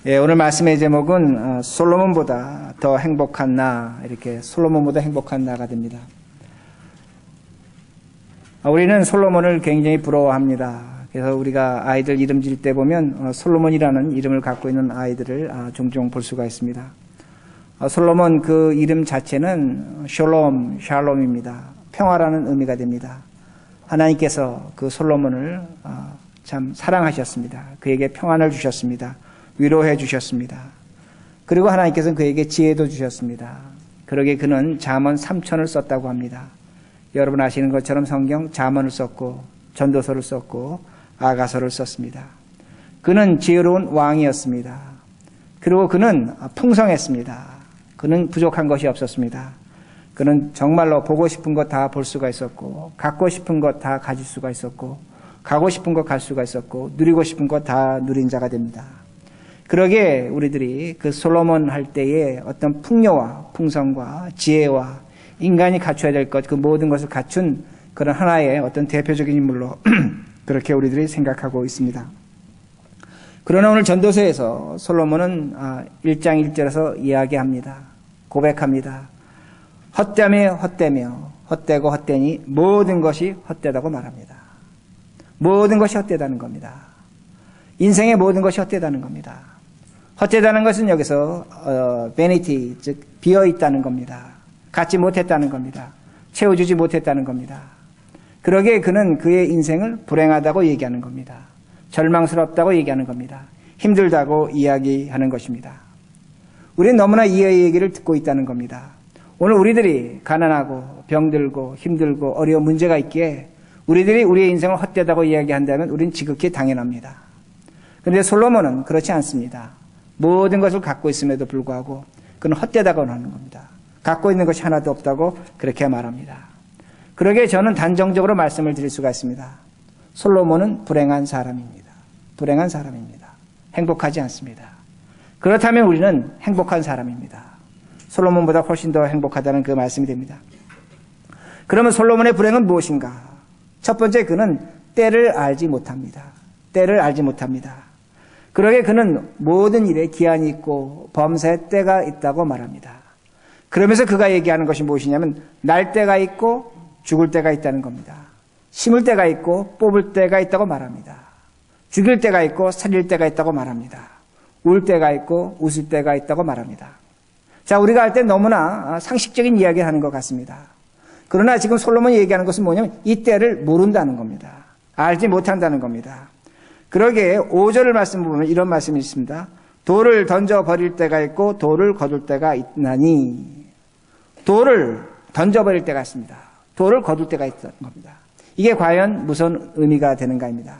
예, 오늘 말씀의 제목은 솔로몬보다 더 행복한 나, 이렇게 솔로몬보다 행복한 나가 됩니다. 우리는 솔로몬을 굉장히 부러워합니다. 그래서 우리가 아이들 이름 지을 때 보면 솔로몬이라는 이름을 갖고 있는 아이들을 종종 볼 수가 있습니다. 솔로몬 그 이름 자체는 샬롬입니다. 평화라는 의미가 됩니다. 하나님께서 그 솔로몬을 참 사랑하셨습니다. 그에게 평안을 주셨습니다. 위로해 주셨습니다. 그리고 하나님께서는 그에게 지혜도 주셨습니다. 그러게 그는 잠언 3천을 썼다고 합니다. 여러분 아시는 것처럼 성경 잠언을 썼고 전도서를 썼고 아가서를 썼습니다. 그는 지혜로운 왕이었습니다. 그리고 그는 풍성했습니다. 그는 부족한 것이 없었습니다. 그는 정말로 보고 싶은 것 다 볼 수가 있었고, 갖고 싶은 것 다 가질 수가 있었고, 가고 싶은 것 갈 수가 있었고, 누리고 싶은 것 다 누린 자가 됩니다. 그러기에 우리들이 그 솔로몬 할 때의 어떤 풍요와 풍성과 지혜와 인간이 갖춰야 될 것, 그 모든 것을 갖춘 그런 하나의 어떤 대표적인 인물로 그렇게 우리들이 생각하고 있습니다. 그러나 오늘 전도서에서 솔로몬은 1장 1절에서 이야기합니다. 고백합니다. 헛되며 헛되고 헛되니 모든 것이 헛되다고 말합니다. 모든 것이 헛되다는 겁니다. 인생의 모든 것이 헛되다는 겁니다. 헛되다는 것은 여기서 vanity, 즉 비어있다는 겁니다. 갖지 못했다는 겁니다. 채워주지 못했다는 겁니다. 그러기에 그는 그의 인생을 불행하다고 얘기하는 겁니다. 절망스럽다고 얘기하는 겁니다. 힘들다고 이야기하는 것입니다. 우리는 너무나 이 얘기를 듣고 있다는 겁니다. 오늘 우리들이 가난하고 병들고 힘들고 어려운 문제가 있기에 우리들이 우리의 인생을 헛되다고 이야기한다면 우리는 지극히 당연합니다. 그런데 솔로몬은 그렇지 않습니다. 모든 것을 갖고 있음에도 불구하고 그는 헛되다고 하는 겁니다. 갖고 있는 것이 하나도 없다고 그렇게 말합니다. 그러기에 저는 단정적으로 말씀을 드릴 수가 있습니다. 솔로몬은 불행한 사람입니다. 불행한 사람입니다. 행복하지 않습니다. 그렇다면 우리는 행복한 사람입니다. 솔로몬보다 훨씬 더 행복하다는 그 말씀이 됩니다. 그러면 솔로몬의 불행은 무엇인가? 첫 번째, 그는 때를 알지 못합니다. 때를 알지 못합니다. 그러게 그는 모든 일에 기한이 있고 범사에 때가 있다고 말합니다. 그러면서 그가 얘기하는 것이 무엇이냐면 날 때가 있고 죽을 때가 있다는 겁니다. 심을 때가 있고 뽑을 때가 있다고 말합니다. 죽일 때가 있고 살릴 때가 있다고 말합니다. 울 때가 있고 웃을 때가 있다고 말합니다. 자, 우리가 할 때 너무나 상식적인 이야기를 하는 것 같습니다. 그러나 지금 솔로몬이 얘기하는 것은 뭐냐면 이 때를 모른다는 겁니다. 알지 못한다는 겁니다. 그러기에 5절을 말씀 보면 이런 말씀이 있습니다. 돌을 던져버릴 때가 있고 돌을 거둘 때가 있나니. 돌을 던져버릴 때가 있습니다. 돌을 거둘 때가 있다는 겁니다. 이게 과연 무슨 의미가 되는가입니다.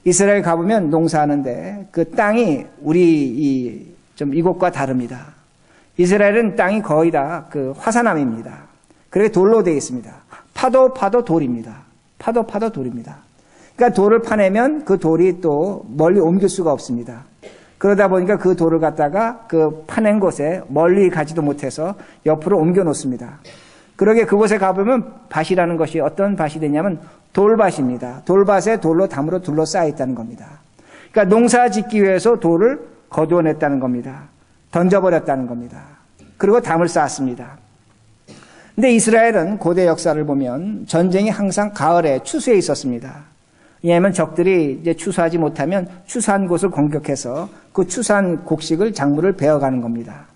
이스라엘 가보면 농사하는데 그 땅이 우리 좀 이곳과 다릅니다. 이스라엘은 땅이 거의 다 그 화산암입니다. 그렇게 돌로 되어 있습니다. 파도 돌입니다. 파도 돌입니다. 그러니까 돌을 파내면 그 돌이 또 멀리 옮길 수가 없습니다. 그러다 보니까 그 돌을 갖다가 그 파낸 곳에 멀리 가지도 못해서 옆으로 옮겨 놓습니다. 그러게 그곳에 가보면 밭이라는 것이 어떤 밭이 되냐면 돌밭입니다. 돌밭에 돌로 담으로 둘러싸여 있다는 겁니다. 그러니까 농사 짓기 위해서 돌을 거두어냈다는 겁니다. 던져버렸다는 겁니다. 그리고 담을 쌓았습니다. 근데 이스라엘은 고대 역사를 보면 전쟁이 항상 가을에 추수에 있었습니다. 왜냐하면 적들이 이제 추수하지 못하면 추수한 곳을 공격해서 그 추수한 곡식을 작물을 베어가는 겁니다.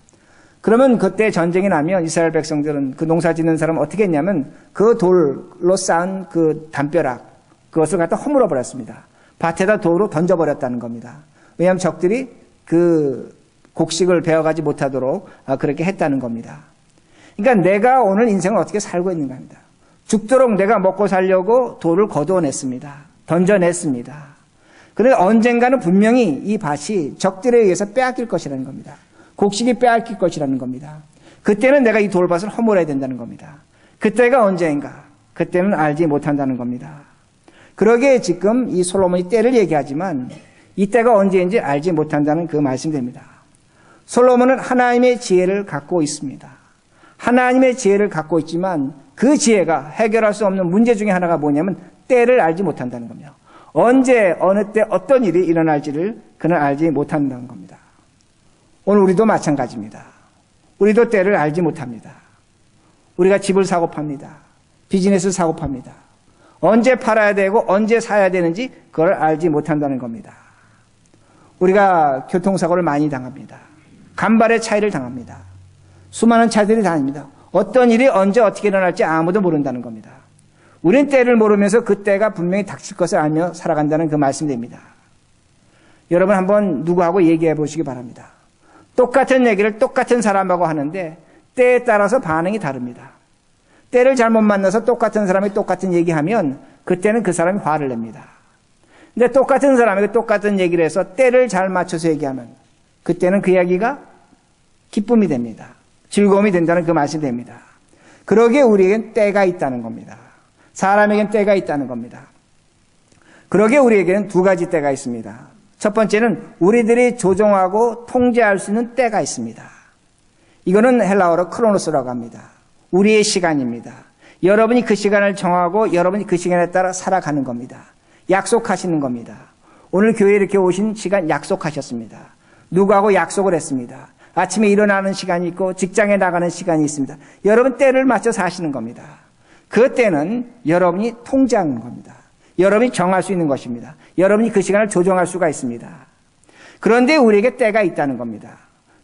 그러면 그때 전쟁이 나면 이스라엘 백성들은 그 농사 짓는 사람은 어떻게 했냐면 그 돌로 쌓은 그 담벼락 그것을 갖다 허물어 버렸습니다. 밭에다 돌로 던져버렸다는 겁니다. 왜냐하면 적들이 그 곡식을 베어가지 못하도록 그렇게 했다는 겁니다. 그러니까 내가 오늘 인생을 어떻게 살고 있는가 합니다. 죽도록 내가 먹고 살려고 돌을 거두어냈습니다. 던져냈습니다. 그런데 언젠가는 분명히 이 밭이 적들에 의해서 빼앗길 것이라는 겁니다. 곡식이 빼앗길 것이라는 겁니다. 그때는 내가 이 돌밭을 허물어야 된다는 겁니다. 그때가 언제인가? 그때는 알지 못한다는 겁니다. 그러기에 지금 이 솔로몬이 때를 얘기하지만 이 때가 언제인지 알지 못한다는 그 말씀이 됩니다. 솔로몬은 하나님의 지혜를 갖고 있습니다. 하나님의 지혜를 갖고 있지만 그 지혜가 해결할 수 없는 문제 중에 하나가 뭐냐면 때를 알지 못한다는 겁니다. 언제 어느 때 어떤 일이 일어날지를 그는 알지 못한다는 겁니다. 오늘 우리도 마찬가지입니다. 우리도 때를 알지 못합니다. 우리가 집을 사고 팝니다. 비즈니스를 사고 팝니다. 언제 팔아야 되고 언제 사야 되는지 그걸 알지 못한다는 겁니다. 우리가 교통사고를 많이 당합니다. 간발의 차이를 당합니다. 수많은 차들이 다닙니다. 어떤 일이 언제 어떻게 일어날지 아무도 모른다는 겁니다. 우린 때를 모르면서 그 때가 분명히 닥칠 것을 알며 살아간다는 그 말씀입니다. 여러분 한번 누구하고 얘기해 보시기 바랍니다. 똑같은 얘기를 똑같은 사람하고 하는데 때에 따라서 반응이 다릅니다. 때를 잘못 만나서 똑같은 사람이 똑같은 얘기하면 그때는 그 사람이 화를 냅니다. 근데 똑같은 사람에게 똑같은 얘기를 해서 때를 잘 맞춰서 얘기하면 그때는 그 이야기가 기쁨이 됩니다. 즐거움이 된다는 그 말씀이 됩니다. 그러기에 우리에겐 때가 있다는 겁니다. 사람에겐 때가 있다는 겁니다. 그러기에 우리에게는 두 가지 때가 있습니다. 첫 번째는 우리들이 조종하고 통제할 수 있는 때가 있습니다. 이거는 헬라어로 크로노스라고 합니다. 우리의 시간입니다. 여러분이 그 시간을 정하고 여러분이 그 시간에 따라 살아가는 겁니다. 약속하시는 겁니다. 오늘 교회에 이렇게 오신 시간 약속하셨습니다. 누구하고 약속을 했습니다. 아침에 일어나는 시간이 있고 직장에 나가는 시간이 있습니다. 여러분 때를 맞춰 사시는 겁니다. 그 때는 여러분이 통제하는 겁니다. 여러분이 정할 수 있는 것입니다. 여러분이 그 시간을 조정할 수가 있습니다. 그런데 우리에게 때가 있다는 겁니다.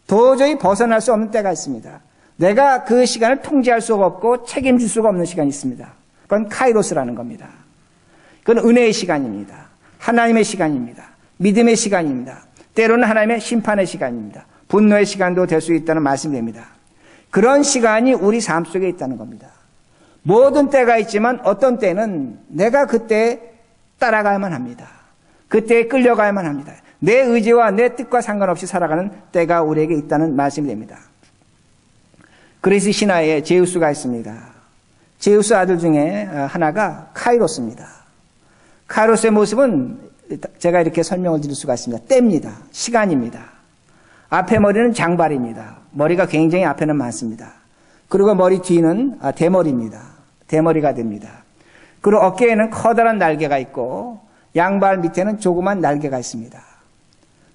도저히 벗어날 수 없는 때가 있습니다. 내가 그 시간을 통제할 수가 없고 책임질 수가 없는 시간이 있습니다. 그건 카이로스라는 겁니다. 그건 은혜의 시간입니다. 하나님의 시간입니다. 믿음의 시간입니다. 때로는 하나님의 심판의 시간입니다. 분노의 시간도 될 수 있다는 말씀이 됩니다. 그런 시간이 우리 삶 속에 있다는 겁니다. 모든 때가 있지만 어떤 때는 내가 그때에 따라가야만 합니다. 그때에 끌려가야만 합니다. 내 의지와 내 뜻과 상관없이 살아가는 때가 우리에게 있다는 말씀이 됩니다. 그리스 신화에 제우스가 있습니다. 제우스 아들 중에 하나가 카이로스입니다. 카이로스의 모습은 제가 이렇게 설명을 드릴 수가 있습니다. 때입니다. 시간입니다. 앞에 머리는 장발입니다. 머리가 굉장히 앞에는 많습니다. 그리고 머리 뒤는 대머리입니다. 대머리가 됩니다. 그리고 어깨에는 커다란 날개가 있고 양발 밑에는 조그만 날개가 있습니다.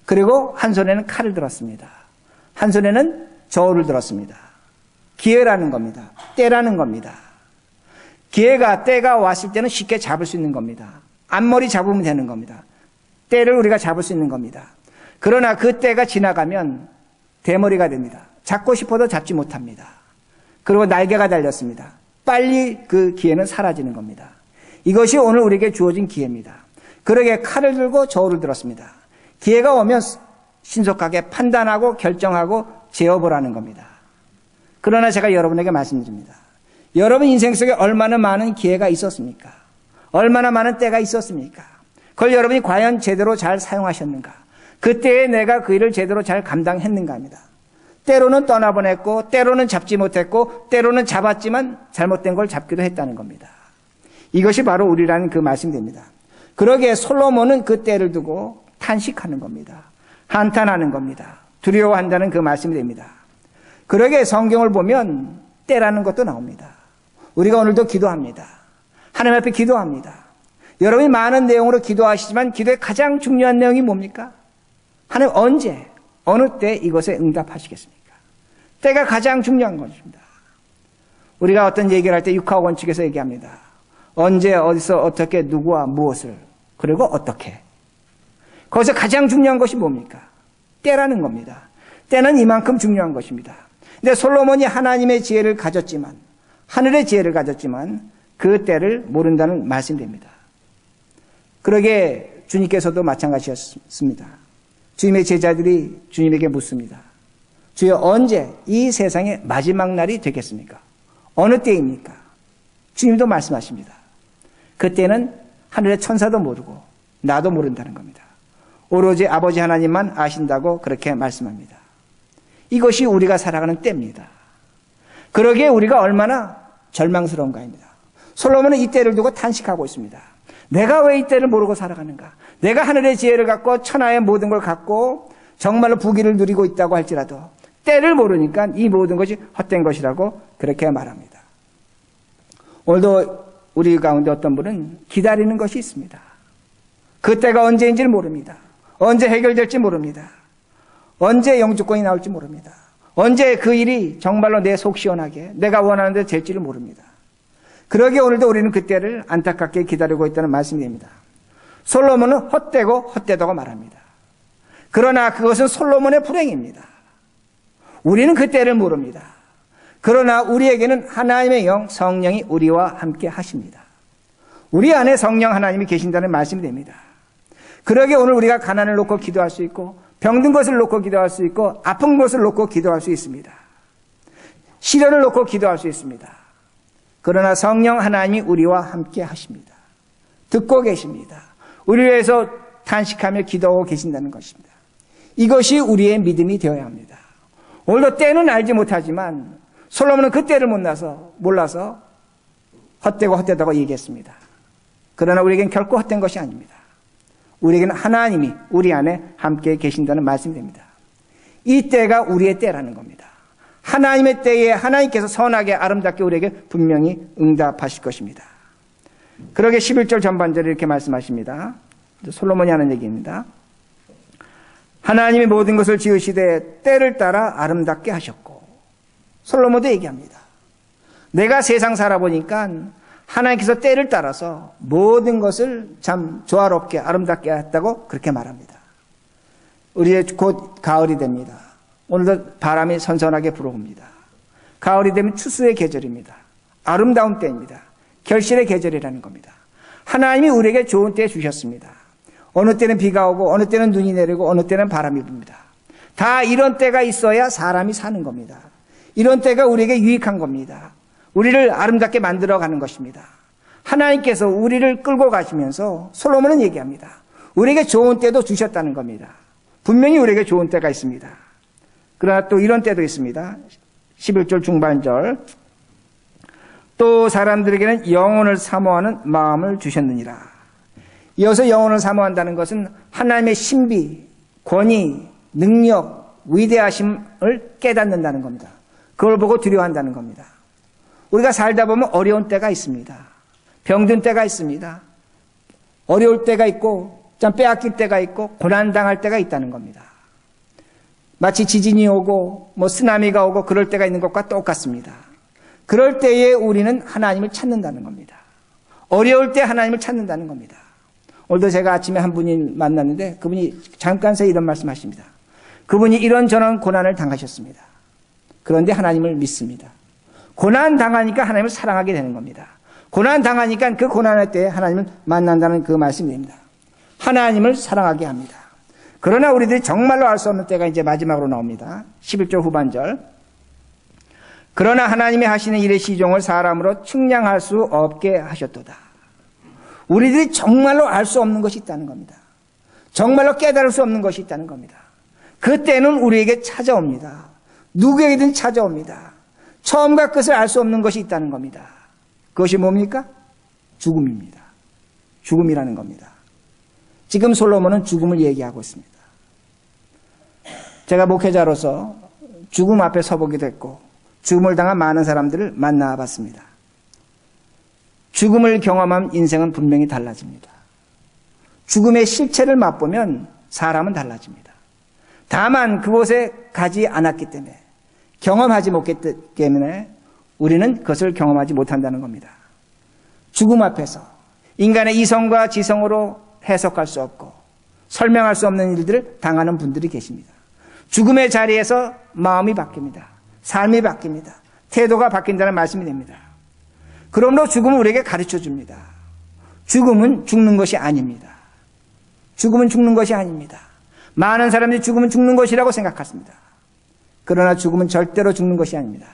그리고 한 손에는 칼을 들었습니다. 한 손에는 저울을 들었습니다. 기회라는 겁니다. 때라는 겁니다. 때가 왔을 때는 쉽게 잡을 수 있는 겁니다. 앞머리 잡으면 되는 겁니다. 때를 우리가 잡을 수 있는 겁니다. 그러나 그 때가 지나가면 대머리가 됩니다. 잡고 싶어도 잡지 못합니다. 그리고 날개가 달렸습니다. 빨리 그 기회는 사라지는 겁니다. 이것이 오늘 우리에게 주어진 기회입니다. 그러게 칼을 들고 저울을 들었습니다. 기회가 오면 신속하게 판단하고 결정하고 제어보라는 겁니다. 그러나 제가 여러분에게 말씀드립니다. 여러분 인생 속에 얼마나 많은 기회가 있었습니까? 얼마나 많은 때가 있었습니까? 그걸 여러분이 과연 제대로 잘 사용하셨는가? 그때에 내가 그 일을 제대로 잘 감당했는가 합니다. 때로는 떠나보냈고 때로는 잡지 못했고 때로는 잡았지만 잘못된 걸 잡기도 했다는 겁니다. 이것이 바로 우리라는 그 말씀입니다. 그러기에 솔로몬은 그 때를 두고 탄식하는 겁니다. 한탄하는 겁니다. 두려워한다는 그 말씀이 됩니다. 그러기에 성경을 보면 때라는 것도 나옵니다. 우리가 오늘도 기도합니다. 하나님 앞에 기도합니다. 여러분이 많은 내용으로 기도하시지만 기도의 가장 중요한 내용이 뭡니까? 하나님 언제, 어느 때 이것에 응답하시겠습니까? 때가 가장 중요한 것입니다. 우리가 어떤 얘기를 할 때 육하 원칙에서 얘기합니다. 언제, 어디서, 어떻게, 누구와 무엇을, 그리고 어떻게. 거기서 가장 중요한 것이 뭡니까? 때라는 겁니다. 때는 이만큼 중요한 것입니다. 근데 솔로몬이 하나님의 지혜를 가졌지만, 하늘의 지혜를 가졌지만 그 때를 모른다는 말씀입니다. 그러게 주님께서도 마찬가지였습니다. 주님의 제자들이 주님에게 묻습니다. 주여 언제 이 세상의 마지막 날이 되겠습니까? 어느 때입니까? 주님도 말씀하십니다. 그때는 하늘의 천사도 모르고 나도 모른다는 겁니다. 오로지 아버지 하나님만 아신다고 그렇게 말씀합니다. 이것이 우리가 살아가는 때입니다. 그러기에 우리가 얼마나 절망스러운가입니다. 솔로몬은 이 때를 두고 탄식하고 있습니다. 내가 왜 이 때를 모르고 살아가는가? 내가 하늘의 지혜를 갖고 천하의 모든 걸 갖고 정말로 부귀를 누리고 있다고 할지라도 때를 모르니까 이 모든 것이 헛된 것이라고 그렇게 말합니다. 오늘도 우리 가운데 어떤 분은 기다리는 것이 있습니다. 그 때가 언제인지를 모릅니다. 언제 해결될지 모릅니다. 언제 영주권이 나올지 모릅니다. 언제 그 일이 정말로 내 속 시원하게 내가 원하는 대로 될지를 모릅니다. 그러기에 오늘도 우리는 그때를 안타깝게 기다리고 있다는 말씀이 됩니다. 솔로몬은 헛되다고 말합니다. 그러나 그것은 솔로몬의 불행입니다. 우리는 그때를 모릅니다. 그러나 우리에게는 하나님의 영, 성령이 우리와 함께 하십니다. 우리 안에 성령 하나님이 계신다는 말씀이 됩니다. 그러기에 오늘 우리가 가난을 놓고 기도할 수 있고, 병든 것을 놓고 기도할 수 있고, 아픈 것을 놓고 기도할 수 있습니다. 시련을 놓고 기도할 수 있습니다. 그러나 성령 하나님이 우리와 함께 하십니다. 듣고 계십니다. 우리를 위해서 탄식하며 기도하고 계신다는 것입니다. 이것이 우리의 믿음이 되어야 합니다. 오늘도 때는 알지 못하지만 솔로몬은 그 때를 몰라서 헛되다고 얘기했습니다. 그러나 우리에겐 결코 헛된 것이 아닙니다. 우리에게는 하나님이 우리 안에 함께 계신다는 말씀이 됩니다. 이 때가 우리의 때라는 겁니다. 하나님의 때에 하나님께서 선하게 아름답게 우리에게 분명히 응답하실 것입니다. 그러게 11절 전반절에 이렇게 말씀하십니다. 솔로몬이 하는 얘기입니다. 하나님이 모든 것을 지으시되 때를 따라 아름답게 하셨고, 솔로몬도 얘기합니다. 내가 세상 살아보니까 하나님께서 때를 따라서 모든 것을 참 조화롭게 아름답게 했다고 그렇게 말합니다. 우리의 곧 가을이 됩니다. 오늘도 바람이 선선하게 불어옵니다. 가을이 되면 추수의 계절입니다. 아름다운 때입니다. 결실의 계절이라는 겁니다. 하나님이 우리에게 좋은 때 주셨습니다. 어느 때는 비가 오고 어느 때는 눈이 내리고 어느 때는 바람이 붑니다. 다 이런 때가 있어야 사람이 사는 겁니다. 이런 때가 우리에게 유익한 겁니다. 우리를 아름답게 만들어가는 것입니다. 하나님께서 우리를 끌고 가시면서 솔로몬은 얘기합니다. 우리에게 좋은 때도 주셨다는 겁니다. 분명히 우리에게 좋은 때가 있습니다. 그러나 또 이런 때도 있습니다. 11절 중반절. 또 사람들에게는 영혼을 사모하는 마음을 주셨느니라. 이어서 영혼을 사모한다는 것은 하나님의 신비, 권위, 능력, 위대하심을 깨닫는다는 겁니다. 그걸 보고 두려워한다는 겁니다. 우리가 살다 보면 어려운 때가 있습니다. 병든 때가 있습니다. 어려울 때가 있고 좀 빼앗길 때가 있고 고난당할 때가 있다는 겁니다. 마치 지진이 오고 쓰나미가 오고 그럴 때가 있는 것과 똑같습니다. 그럴 때에 우리는 하나님을 찾는다는 겁니다. 어려울 때 하나님을 찾는다는 겁니다. 오늘도 제가 아침에 한 분이 만났는데 그분이 잠깐 새에 이런 말씀하십니다. 그분이 이런저런 고난을 당하셨습니다. 그런데 하나님을 믿습니다. 고난 당하니까 하나님을 사랑하게 되는 겁니다. 고난 당하니까 그 고난할 때 하나님을 만난다는 그 말씀이 됩니다. 하나님을 사랑하게 합니다. 그러나 우리들이 정말로 알 수 없는 때가 이제 마지막으로 나옵니다. 11절 후반절. 그러나 하나님이 하시는 일의 시종을 사람으로 측량할 수 없게 하셨도다. 우리들이 정말로 알 수 없는 것이 있다는 겁니다. 정말로 깨달을 수 없는 것이 있다는 겁니다. 그때는 우리에게 찾아옵니다. 누구에게든 찾아옵니다. 처음과 끝을 알 수 없는 것이 있다는 겁니다. 그것이 뭡니까? 죽음입니다. 죽음이라는 겁니다. 지금 솔로몬은 죽음을 얘기하고 있습니다. 제가 목회자로서 죽음 앞에 서보기도 했고 죽음을 당한 많은 사람들을 만나봤습니다. 죽음을 경험한 인생은 분명히 달라집니다. 죽음의 실체를 맛보면 사람은 달라집니다. 다만 그곳에 가지 않았기 때문에 경험하지 못했기 때문에 우리는 그것을 경험하지 못한다는 겁니다. 죽음 앞에서 인간의 이성과 지성으로 해석할 수 없고 설명할 수 없는 일들을 당하는 분들이 계십니다. 죽음의 자리에서 마음이 바뀝니다. 삶이 바뀝니다. 태도가 바뀐다는 말씀이 됩니다. 그러므로 죽음은 우리에게 가르쳐줍니다. 죽음은 죽는 것이 아닙니다. 죽음은 죽는 것이 아닙니다. 많은 사람들이 죽음은 죽는 것이라고 생각했습니다. 그러나 죽음은 절대로 죽는 것이 아닙니다.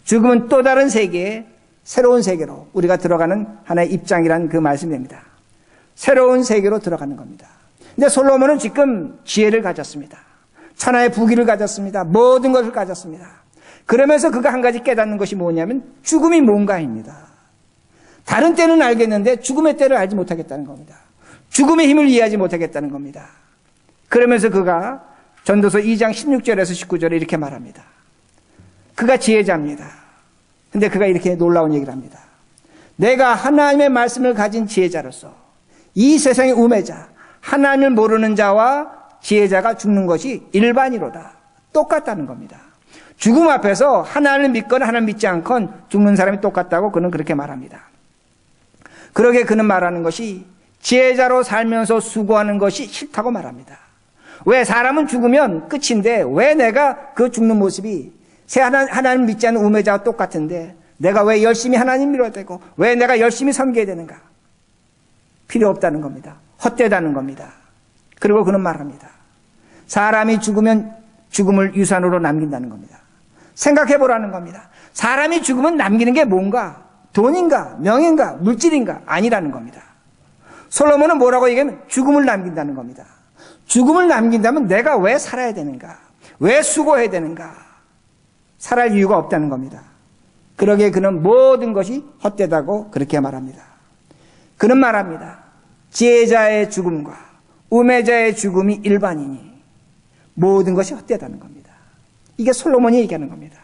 죽음은 또 다른 세계에 새로운 세계로 우리가 들어가는 하나의 입장이라는 그 말씀이 됩니다. 새로운 세계로 들어가는 겁니다. 근데 솔로몬은 지금 지혜를 가졌습니다. 천하의 부귀를 가졌습니다. 모든 것을 가졌습니다. 그러면서 그가 한 가지 깨닫는 것이 뭐냐면 죽음이 뭔가입니다. 다른 때는 알겠는데 죽음의 때를 알지 못하겠다는 겁니다. 죽음의 힘을 이해하지 못하겠다는 겁니다. 그러면서 그가 전도서 2장 16절에서 19절에 이렇게 말합니다. 그가 지혜자입니다. 근데 그가 이렇게 놀라운 얘기를 합니다. 내가 하나님의 말씀을 가진 지혜자로서 이 세상의 우매자, 하나님을 모르는 자와 지혜자가 죽는 것이 일반이로다. 똑같다는 겁니다. 죽음 앞에서 하나님을 믿거나 하나님을 믿지 않건 죽는 사람이 똑같다고 그는 그렇게 말합니다. 그러게 그는 말하는 것이 지혜자로 살면서 수고하는 것이 싫다고 말합니다. 왜 사람은 죽으면 끝인데 왜 내가 그 죽는 모습이 하나님 믿지 않는 우매자와 똑같은데 내가 왜 열심히 하나님 믿어야 되고 왜 내가 열심히 섬겨야 되는가? 필요 없다는 겁니다. 헛되다는 겁니다. 그리고 그는 말합니다. 사람이 죽으면 죽음을 유산으로 남긴다는 겁니다. 생각해 보라는 겁니다. 사람이 죽으면 남기는 게 뭔가? 돈인가? 명예인가? 물질인가? 아니라는 겁니다. 솔로몬은 뭐라고 얘기하면 죽음을 남긴다는 겁니다. 죽음을 남긴다면 내가 왜 살아야 되는가? 왜 수고해야 되는가? 살아갈 이유가 없다는 겁니다. 그러기에 그는 모든 것이 헛되다고 그렇게 말합니다. 그는 말합니다. 지혜자의 죽음과 우매자의 죽음이 일반이니 모든 것이 헛되다는 겁니다. 이게 솔로몬이 얘기하는 겁니다.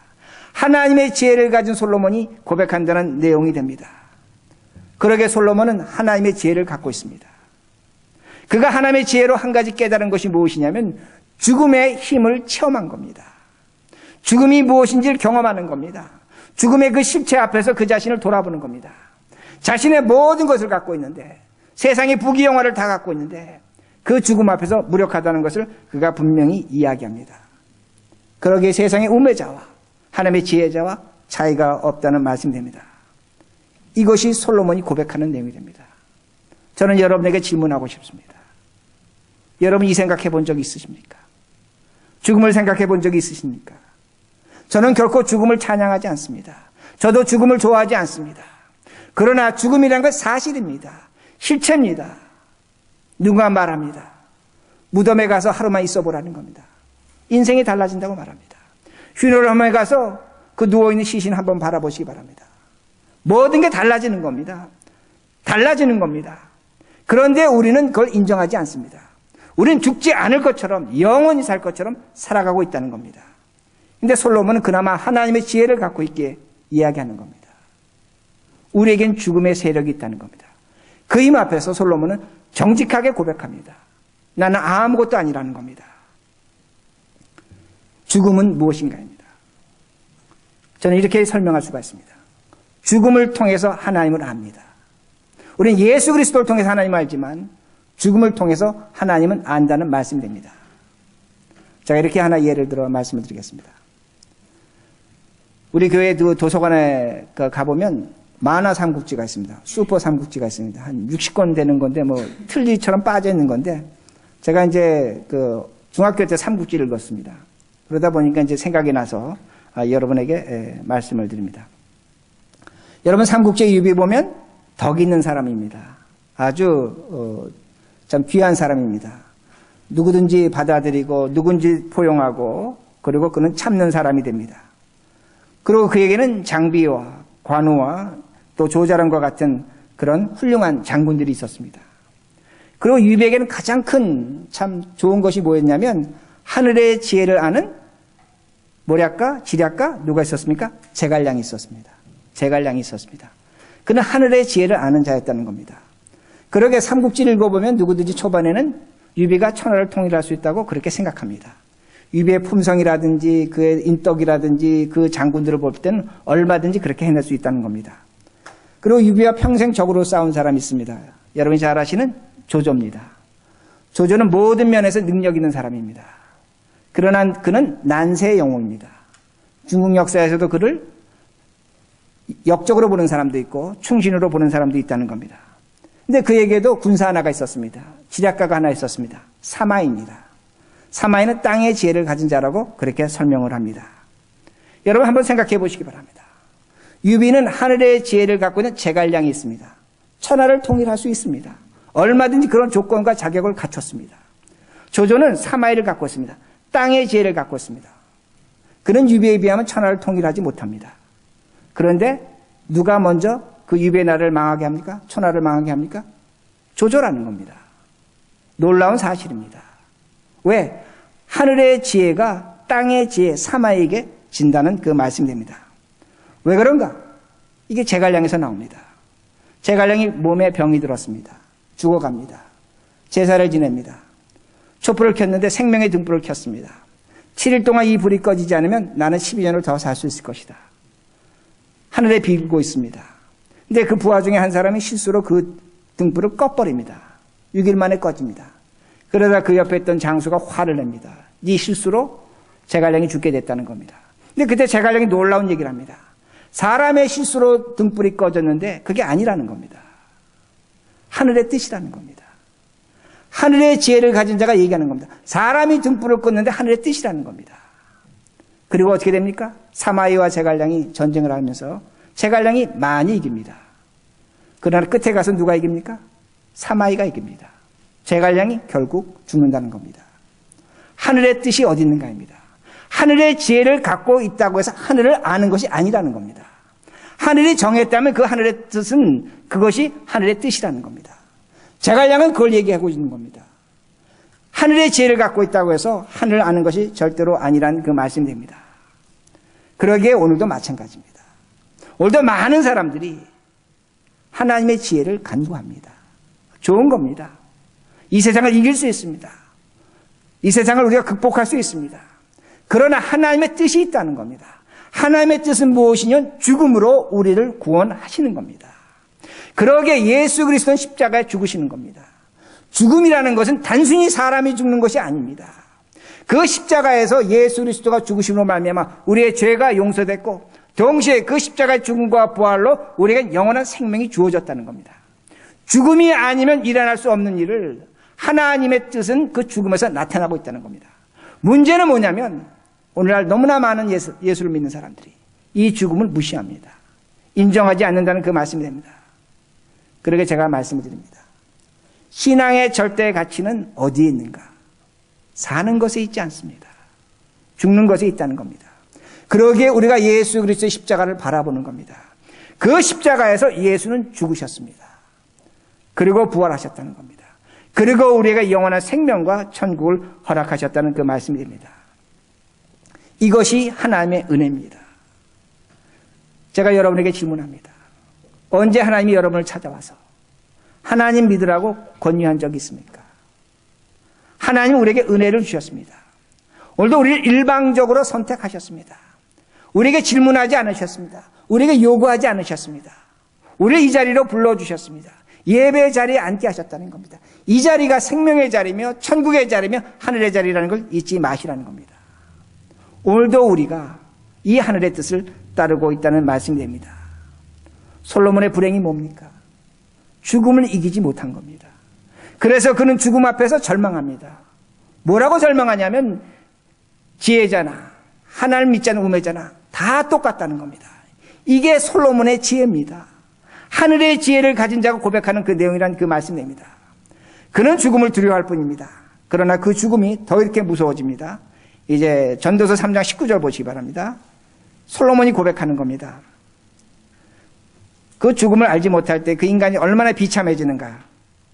하나님의 지혜를 가진 솔로몬이 고백한다는 내용이 됩니다. 그러게 솔로몬은 하나님의 지혜를 갖고 있습니다. 그가 하나님의 지혜로 한 가지 깨달은 것이 무엇이냐면 죽음의 힘을 체험한 겁니다. 죽음이 무엇인지를 경험하는 겁니다. 죽음의 그 실체 앞에서 그 자신을 돌아보는 겁니다. 자신의 모든 것을 갖고 있는데 세상의 부귀영화를 다 갖고 있는데 그 죽음 앞에서 무력하다는 것을 그가 분명히 이야기합니다. 그러기에 세상의 우매자와 하나님의 지혜자와 차이가 없다는 말씀입니다. 이것이 솔로몬이 고백하는 내용이 됩니다. 저는 여러분에게 질문하고 싶습니다. 여러분 이 생각해 본 적 있으십니까? 죽음을 생각해 본 적이 있으십니까? 저는 결코 죽음을 찬양하지 않습니다. 저도 죽음을 좋아하지 않습니다. 그러나 죽음이라는 건 사실입니다. 실체입니다. 누가 말합니다. 무덤에 가서 하루만 있어 보라는 겁니다. 인생이 달라진다고 말합니다. 휴너럴홈에 가서 그 누워있는 시신 한번 바라보시기 바랍니다. 모든 게 달라지는 겁니다. 달라지는 겁니다. 그런데 우리는 그걸 인정하지 않습니다. 우리는 죽지 않을 것처럼 영원히 살 것처럼 살아가고 있다는 겁니다. 근데 솔로몬은 그나마 하나님의 지혜를 갖고 있기에 이야기하는 겁니다. 우리에겐 죽음의 세력이 있다는 겁니다. 그 힘 앞에서 솔로몬은 정직하게 고백합니다. 나는 아무것도 아니라는 겁니다. 죽음은 무엇인가입니다. 저는 이렇게 설명할 수가 있습니다. 죽음을 통해서 하나님을 압니다. 우리는 예수 그리스도를 통해서 하나님을 알지만 죽음을 통해서 하나님은 안다는 말씀이 됩니다. 제가 이렇게 하나 예를 들어 말씀을 드리겠습니다. 우리 교회 도서관에 가보면 만화 삼국지가 있습니다. 슈퍼 삼국지가 있습니다. 한 60권 되는 건데 뭐 틀니처럼 빠져 있는 건데 제가 이제 그 중학교 때 삼국지를 읽었습니다. 그러다 보니까 이제 생각이 나서 여러분에게 말씀을 드립니다. 여러분 삼국지 유비 보면 덕 있는 사람입니다. 아주 참 귀한 사람입니다. 누구든지 받아들이고 누군지 포용하고 그리고 그는 참는 사람이 됩니다. 그리고 그에게는 장비와 관우와 또 조자람과 같은 그런 훌륭한 장군들이 있었습니다. 그리고 유비에게는 가장 큰 참 좋은 것이 뭐였냐면 하늘의 지혜를 아는 모략가, 지략가 누가 있었습니까? 제갈량이 있었습니다. 제갈량이 있었습니다. 그는 하늘의 지혜를 아는 자였다는 겁니다. 그러게 삼국지를 읽어보면 누구든지 초반에는 유비가 천하를 통일할 수 있다고 그렇게 생각합니다. 유비의 품성이라든지 그의 인덕이라든지 그 장군들을 볼 때는 얼마든지 그렇게 해낼 수 있다는 겁니다. 그리고 유비와 평생 적으로 싸운 사람이 있습니다. 여러분이 잘 아시는 조조입니다. 조조는 모든 면에서 능력 있는 사람입니다. 그러나 그는 난세의 영웅입니다. 중국 역사에서도 그를 역적으로 보는 사람도 있고 충신으로 보는 사람도 있다는 겁니다. 근데 그에게도 군사 하나가 있었습니다. 지략가가 하나 있었습니다. 사마이입니다. 사마이는 땅의 지혜를 가진 자라고 그렇게 설명을 합니다. 여러분 한번 생각해 보시기 바랍니다. 유비는 하늘의 지혜를 갖고 있는 제갈량이 있습니다. 천하를 통일할 수 있습니다. 얼마든지 그런 조건과 자격을 갖췄습니다. 조조는 사마이를 갖고 있습니다. 땅의 지혜를 갖고 있습니다. 그는 유비에 비하면 천하를 통일하지 못합니다. 그런데 누가 먼저 그 유비의 나라를 망하게 합니까? 천하를 망하게 합니까? 조조라는 겁니다. 놀라운 사실입니다. 왜? 하늘의 지혜가 땅의 지혜 사마에게 진다는 그 말씀이 됩니다. 왜 그런가? 이게 제갈량에서 나옵니다. 제갈량이 몸에 병이 들었습니다. 죽어갑니다. 제사를 지냅니다. 촛불을 켰는데 생명의 등불을 켰습니다. 7일 동안 이 불이 꺼지지 않으면 나는 12년을 더 살 수 있을 것이다. 하늘에 비고 있습니다. 근데 그 부하 중에 한 사람이 실수로 그 등불을 꺼버립니다. 6일 만에 꺼집니다. 그러다 그 옆에 있던 장수가 화를 냅니다. 네 실수로 제갈량이 죽게 됐다는 겁니다. 근데 그때 제갈량이 놀라운 얘기를 합니다. 사람의 실수로 등불이 꺼졌는데 그게 아니라는 겁니다. 하늘의 뜻이라는 겁니다. 하늘의 지혜를 가진 자가 얘기하는 겁니다. 사람이 등불을 껐는데 하늘의 뜻이라는 겁니다. 그리고 어떻게 됩니까? 사마이와 제갈량이 전쟁을 하면서 제갈량이 많이 이깁니다. 그러나 끝에 가서 누가 이깁니까? 사마이가 이깁니다. 제갈량이 결국 죽는다는 겁니다. 하늘의 뜻이 어디 있는가입니다. 하늘의 지혜를 갖고 있다고 해서 하늘을 아는 것이 아니라는 겁니다. 하늘이 정했다면 그 하늘의 뜻은 그것이 하늘의 뜻이라는 겁니다. 제갈량은 그걸 얘기하고 있는 겁니다. 하늘의 지혜를 갖고 있다고 해서 하늘을 아는 것이 절대로 아니라는 그 말씀이 됩니다. 그러기에 오늘도 마찬가지입니다. 오늘도 많은 사람들이 하나님의 지혜를 간구합니다. 좋은 겁니다. 이 세상을 이길 수 있습니다. 이 세상을 우리가 극복할 수 있습니다. 그러나 하나님의 뜻이 있다는 겁니다. 하나님의 뜻은 무엇이냐면 죽음으로 우리를 구원하시는 겁니다. 그러기에 예수 그리스도는 십자가에 죽으시는 겁니다. 죽음이라는 것은 단순히 사람이 죽는 것이 아닙니다. 그 십자가에서 예수 그리스도가 죽으심으로 말미암아 우리의 죄가 용서됐고 동시에 그 십자가의 죽음과 부활로 우리에게 영원한 생명이 주어졌다는 겁니다. 죽음이 아니면 일어날 수 없는 일을 하나님의 뜻은 그 죽음에서 나타나고 있다는 겁니다. 문제는 뭐냐면 오늘날 너무나 많은 예수를 믿는 사람들이 이 죽음을 무시합니다. 인정하지 않는다는 그 말씀이 됩니다. 그러게 제가 말씀을 드립니다. 신앙의 절대 가치는 어디에 있는가? 사는 것에 있지 않습니다. 죽는 것에 있다는 겁니다. 그러기에 우리가 예수 그리스도의 십자가를 바라보는 겁니다. 그 십자가에서 예수는 죽으셨습니다. 그리고 부활하셨다는 겁니다. 그리고 우리에게 영원한 생명과 천국을 허락하셨다는 그 말씀이 됩니다. 이것이 하나님의 은혜입니다. 제가 여러분에게 질문합니다. 언제 하나님이 여러분을 찾아와서 하나님 믿으라고 권유한 적이 있습니까? 하나님은 우리에게 은혜를 주셨습니다. 오늘도 우리를 일방적으로 선택하셨습니다. 우리에게 질문하지 않으셨습니다. 우리에게 요구하지 않으셨습니다. 우리를 이 자리로 불러주셨습니다. 예배의 자리에 앉게 하셨다는 겁니다. 이 자리가 생명의 자리며 천국의 자리며 하늘의 자리라는 걸 잊지 마시라는 겁니다. 오늘도 우리가 이 하늘의 뜻을 따르고 있다는 말씀이 됩니다. 솔로몬의 불행이 뭡니까? 죽음을 이기지 못한 겁니다. 그래서 그는 죽음 앞에서 절망합니다. 뭐라고 절망하냐면 지혜자나 하나님 믿지 않는 우매자나 다 똑같다는 겁니다. 이게 솔로몬의 지혜입니다. 하늘의 지혜를 가진 자가 고백하는 그 내용이란 그 말씀입니다. 그는 죽음을 두려워할 뿐입니다. 그러나 그 죽음이 더 이렇게 무서워집니다. 이제 전도서 3장 19절 보시기 바랍니다. 솔로몬이 고백하는 겁니다. 그 죽음을 알지 못할 때 그 인간이 얼마나 비참해지는가.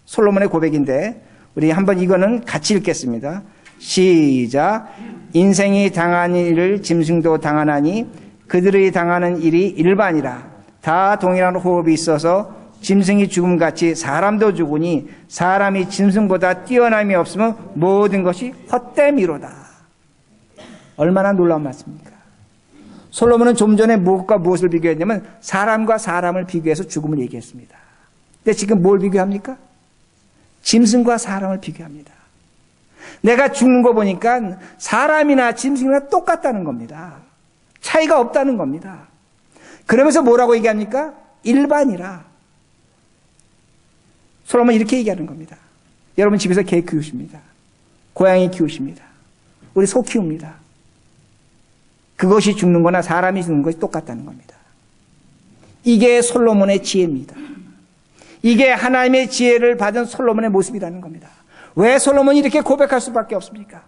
솔로몬의 고백인데 우리 한번 이거는 같이 읽겠습니다. 시작. 인생이 당한 일을 짐승도 당하나니 그들이 당하는 일이 일반이라. 다 동일한 호흡이 있어서 짐승이 죽음같이 사람도 죽으니 사람이 짐승보다 뛰어남이 없으면 모든 것이 헛됨이로다. 얼마나 놀라운 말씀입니까? 솔로몬은 좀 전에 무엇과 무엇을 비교했냐면 사람과 사람을 비교해서 죽음을 얘기했습니다. 근데 지금 뭘 비교합니까? 짐승과 사람을 비교합니다. 내가 죽는 거 보니까 사람이나 짐승이나 똑같다는 겁니다. 차이가 없다는 겁니다. 그러면서 뭐라고 얘기합니까? 일반이라. 솔로몬이 이렇게 얘기하는 겁니다. 여러분 집에서 개 키우십니다. 고양이 키우십니다. 우리 소 키웁니다. 그것이 죽는 거나 사람이 죽는 것이 똑같다는 겁니다. 이게 솔로몬의 지혜입니다. 이게 하나님의 지혜를 받은 솔로몬의 모습이라는 겁니다. 왜 솔로몬이 이렇게 고백할 수밖에 없습니까?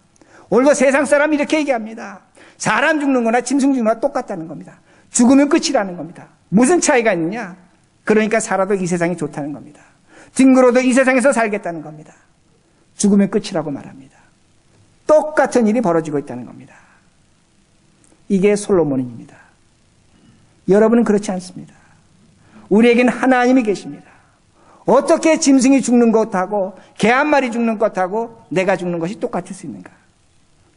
오늘도 세상 사람이 이렇게 얘기합니다. 사람 죽는 거나 짐승 죽는 거나 똑같다는 겁니다. 죽으면 끝이라는 겁니다. 무슨 차이가 있느냐? 그러니까 살아도 이 세상이 좋다는 겁니다. 뒹굴어도 이 세상에서 살겠다는 겁니다. 죽으면 끝이라고 말합니다. 똑같은 일이 벌어지고 있다는 겁니다. 이게 솔로몬입니다. 여러분은 그렇지 않습니다. 우리에게는 하나님이 계십니다. 어떻게 짐승이 죽는 것하고 개 한 마리 죽는 것하고 내가 죽는 것이 똑같을 수 있는가?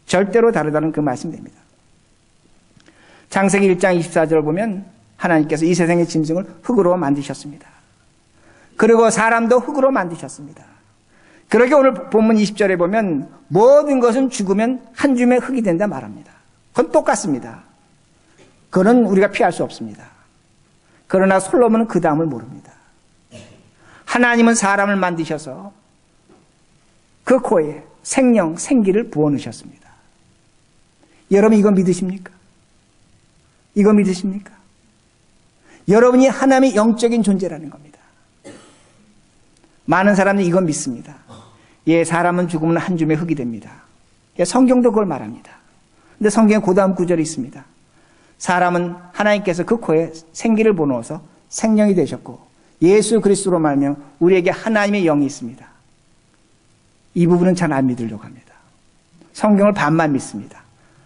절대로 다르다는 그 말씀입니다. 창세기 1장 24절을 보면 하나님께서 이 세상의 짐승을 흙으로 만드셨습니다. 그리고 사람도 흙으로 만드셨습니다. 그러게 오늘 본문 20절에 보면 모든 것은 죽으면 한 줌의 흙이 된다 말합니다. 그건 똑같습니다. 그건 우리가 피할 수 없습니다. 그러나 솔로몬은 그 다음을 모릅니다. 하나님은 사람을 만드셔서 그 코에 생명, 생기를 부어넣으셨습니다. 여러분 이거 믿으십니까? 이거 믿으십니까? 여러분이 하나님의 영적인 존재라는 겁니다. 많은 사람들이 이건 믿습니다. 예, 사람은 죽으면 한 줌의 흙이 됩니다. 성경도 그걸 말합니다. 근데 성경에 그 다음 구절이 있습니다. 사람은 하나님께서 그 코에 생기를 부어넣어서 생명이 되셨고 예수 그리스도로 말하면 우리에게 하나님의 영이 있습니다. 이 부분은 잘 안 믿으려고 합니다. 성경을 반만 믿습니다.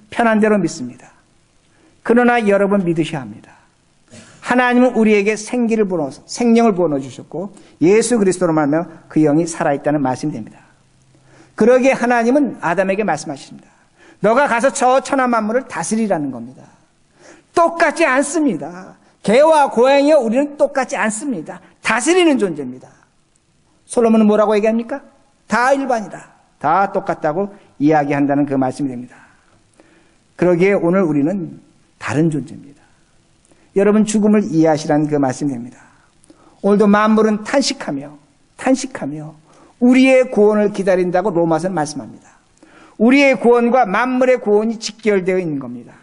편한 대로 믿습니다. 그러나 여러분 믿으셔야 합니다. 하나님은 우리에게 생기를 부어넣어서 생명을 부어넣어 주셨고 예수 그리스도로 말하면 그 영이 살아있다는 말씀이 됩니다. 그러기에 하나님은 아담에게 말씀하십니다. 너가 가서 저 천하 만물을 다스리라는 겁니다. 똑같지 않습니다. 개와 고양이와 우리는 똑같지 않습니다. 다스리는 존재입니다. 솔로몬은 뭐라고 얘기합니까? 다 일반이다. 다 똑같다고 이야기한다는 그 말씀이 됩니다. 그러기에 오늘 우리는 다른 존재입니다. 여러분 죽음을 이해하시라는 그 말씀이 됩니다. 오늘도 만물은 탄식하며 우리의 구원을 기다린다고 로마서는 말씀합니다. 우리의 구원과 만물의 구원이 직결되어 있는 겁니다.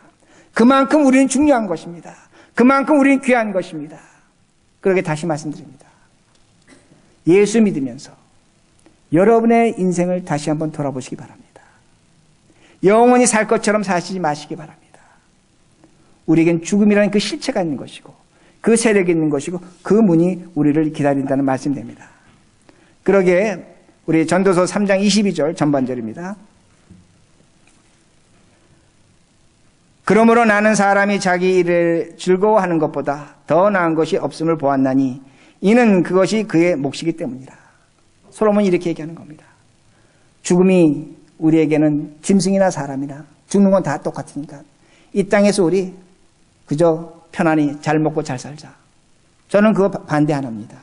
그만큼 우리는 중요한 것입니다. 그만큼 우리는 귀한 것입니다. 그러게 다시 말씀드립니다. 예수 믿으면서 여러분의 인생을 다시 한번 돌아보시기 바랍니다. 영원히 살 것처럼 사시지 마시기 바랍니다. 우리에겐 죽음이라는 그 실체가 있는 것이고 그 세력이 있는 것이고 그 문이 우리를 기다린다는 말씀이 됩니다. 그러기에 우리 전도서 3장 22절 전반절입니다. 그러므로 나는 사람이 자기 일을 즐거워하는 것보다 더 나은 것이 없음을 보았나니 이는 그것이 그의 몫이기 때문이라. 솔로몬이 이렇게 얘기하는 겁니다. 죽음이 우리에게는 짐승이나 사람이나 죽는 건 다 똑같으니까 이 땅에서 우리 그저 편안히 잘 먹고 잘 살자. 저는 그거 반대 안 합니다.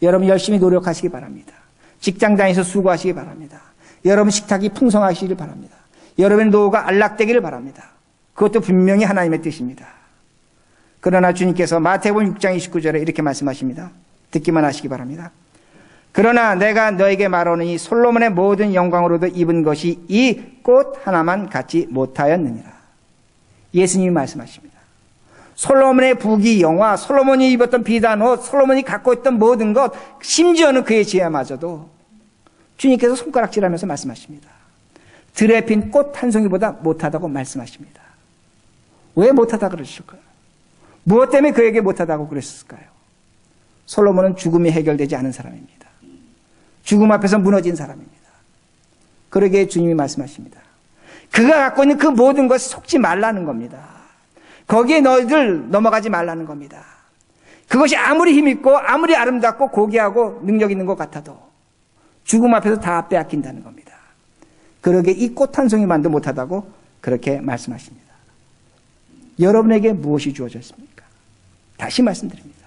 여러분 열심히 노력하시기 바랍니다. 직장 다니셔서 수고하시기 바랍니다. 여러분 식탁이 풍성하시길 바랍니다. 여러분의 노후가 안락되기를 바랍니다. 그것도 분명히 하나님의 뜻입니다. 그러나 주님께서 마태복음 6장 29절에 이렇게 말씀하십니다. 듣기만 하시기 바랍니다. 그러나 내가 너에게 말하노니 솔로몬의 모든 영광으로도 입은 것이 이 꽃 하나만 갖지 못하였느니라. 예수님이 말씀하십니다. 솔로몬의 부귀 영화, 솔로몬이 입었던 비단 옷, 솔로몬이 갖고 있던 모든 것, 심지어는 그의 지혜마저도 주님께서 손가락질하면서 말씀하십니다. 들에 핀 꽃 한 송이보다 못하다고 말씀하십니다. 왜 못하다 그러실까요? 무엇 때문에 그에게 못하다고 그랬을까요? 솔로몬은 죽음이 해결되지 않은 사람입니다. 죽음 앞에서 무너진 사람입니다. 그러기에 주님이 말씀하십니다. 그가 갖고 있는 그 모든 것에 속지 말라는 겁니다. 거기에 너희들 넘어가지 말라는 겁니다. 그것이 아무리 힘있고 아무리 아름답고 고귀하고 능력 있는 것 같아도 죽음 앞에서 다 빼앗긴다는 겁니다. 그러기에 이 꽃 한 송이만도 못하다고 그렇게 말씀하십니다. 여러분에게 무엇이 주어졌습니까? 다시 말씀드립니다.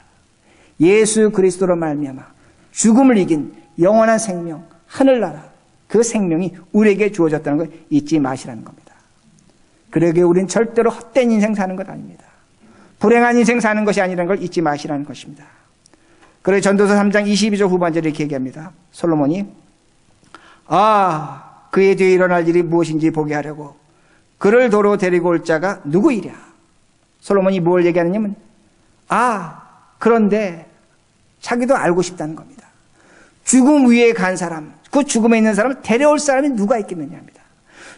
예수 그리스도로 말미암아 죽음을 이긴 영원한 생명, 하늘나라 그 생명이 우리에게 주어졌다는 걸 잊지 마시라는 겁니다. 그러기에 우리는 절대로 헛된 인생 사는 것 아닙니다. 불행한 인생 사는 것이 아니라는 걸 잊지 마시라는 것입니다. 그래서 전도서 3장 22절 후반절에 이렇게 얘기합니다. 솔로몬이 그의 뒤에 일어날 일이 무엇인지 보게 하려고 그를 도로 데리고 올 자가 누구이랴. 솔로몬이 뭘 얘기하느냐면 그런데 자기도 알고 싶다는 겁니다. 죽음 위에 간 사람, 그 죽음에 있는 사람을 데려올 사람이 누가 있겠느냐입니다.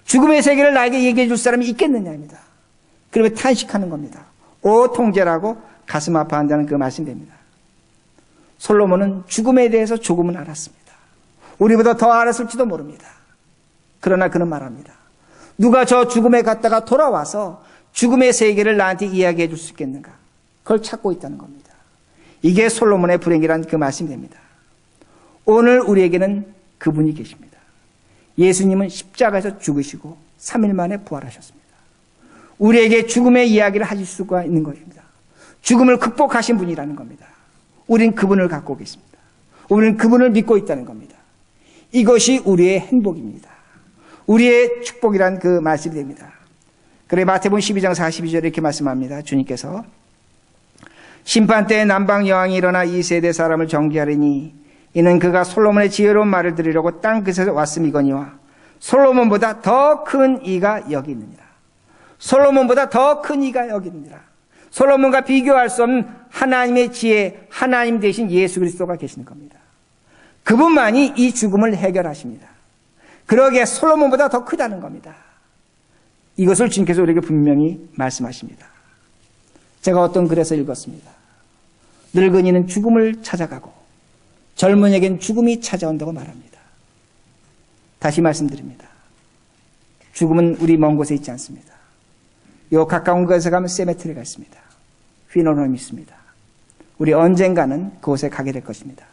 죽음의 세계를 나에게 얘기해 줄 사람이 있겠느냐입니다. 그리고 탄식하는 겁니다. 오 통제라고 가슴 아파한다는 그 말씀입니다. 솔로몬은 죽음에 대해서 조금은 알았습니다. 우리보다 더 알았을지도 모릅니다. 그러나 그는 말합니다. 누가 저 죽음에 갔다가 돌아와서 죽음의 세계를 나한테 이야기해 줄 수 있겠는가? 그걸 찾고 있다는 겁니다. 이게 솔로몬의 불행이라는 그 말씀이 됩니다. 오늘 우리에게는 그분이 계십니다. 예수님은 십자가에서 죽으시고 3일 만에 부활하셨습니다. 우리에게 죽음의 이야기를 하실 수가 있는 것입니다. 죽음을 극복하신 분이라는 겁니다. 우린 그분을 갖고 계십니다. 우리는 그분을 믿고 있다는 겁니다. 이것이 우리의 행복입니다. 우리의 축복이란 그 말씀이 됩니다. 그래 마태복음 12장 42절에 이렇게 말씀합니다. 주님께서 심판 때에 남방 여왕이 일어나 이 세대 사람을 정죄하리니 이는 그가 솔로몬의 지혜로운 말을 들으려고 땅 끝에서 왔음이거니와 솔로몬보다 더 큰 이가 여기 있느니라. 솔로몬보다 더 큰 이가 여기 있느니라. 솔로몬과 비교할 수 없는 하나님의 지혜, 하나님 대신 예수 그리스도가 계시는 겁니다. 그분만이 이 죽음을 해결하십니다. 그러기에 솔로몬보다 더 크다는 겁니다. 이것을 주님께서 우리에게 분명히 말씀하십니다. 제가 어떤 글에서 읽었습니다. 늙은이는 죽음을 찾아가고 젊은이에겐 죽음이 찾아온다고 말합니다. 다시 말씀드립니다. 죽음은 우리 먼 곳에 있지 않습니다. 요 가까운 곳에 가면 세메트리가 있습니다. 휘노놈이 있습니다. 우리 언젠가는 그곳에 가게 될 것입니다.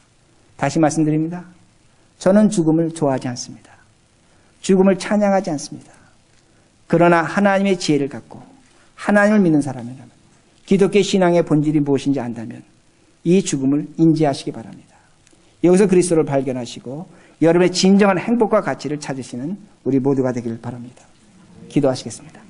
다시 말씀드립니다. 저는 죽음을 좋아하지 않습니다. 죽음을 찬양하지 않습니다. 그러나 하나님의 지혜를 갖고 하나님을 믿는 사람이라면 기독교 신앙의 본질이 무엇인지 안다면 이 죽음을 인지하시기 바랍니다. 여기서 그리스도를 발견하시고 여러분의 진정한 행복과 가치를 찾으시는 우리 모두가 되기를 바랍니다. 기도하시겠습니다.